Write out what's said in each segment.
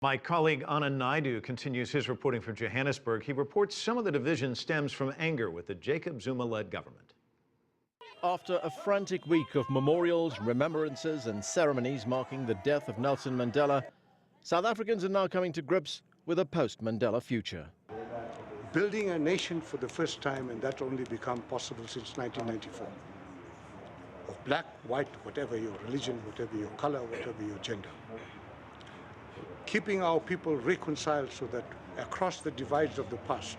My colleague Anand Naidoo continues his reporting from Johannesburg. He reports some of the division stems from anger with the Jacob Zuma-led government. After a frantic week of memorials, remembrances and ceremonies marking the death of Nelson Mandela, South Africans are now coming to grips with a post-Mandela future. Building a nation for the first time, and that only become possible since 1994. Of black, white, whatever your religion, whatever your color, whatever your gender. Keeping our people reconciled so that across the divides of the past,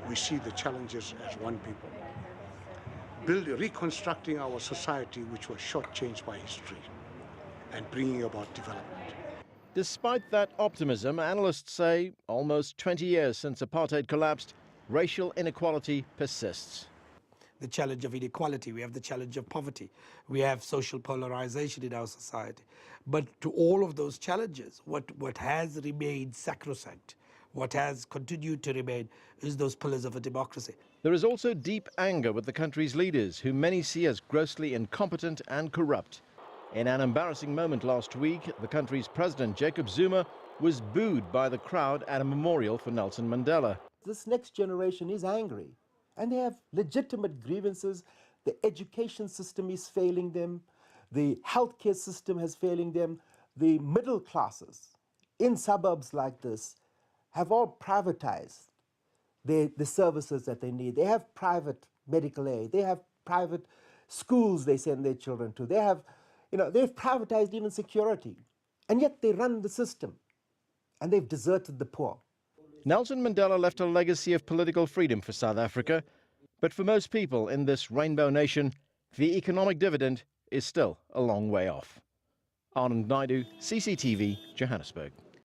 we see the challenges as one people. Reconstructing our society, which was shortchanged by history, and bringing about development. Despite that optimism, analysts say almost 20 years since apartheid collapsed, racial inequality persists. The challenge of inequality, we have the challenge of poverty, we have social polarization in our society. But to all of those challenges, what has remained sacrosanct, what has continued to remain, is those pillars of a democracy. There is also deep anger with the country's leaders, who many see as grossly incompetent and corrupt. In an embarrassing moment last week, the country's president, Jacob Zuma, was booed by the crowd at a memorial for Nelson Mandela. This next generation is angry, and they have legitimate grievances. The education system is failing them. The healthcare system is failing them. The middle classes in suburbs like this have all privatized the services that they need. They have private medical aid. They have private schools they send their children to. They have, they've privatized even security. And yet they run the system. And they've deserted the poor. Nelson Mandela left a legacy of political freedom for South Africa. But for most people in this rainbow nation, the economic dividend is still a long way off. Anand Naidoo, CCTV, Johannesburg.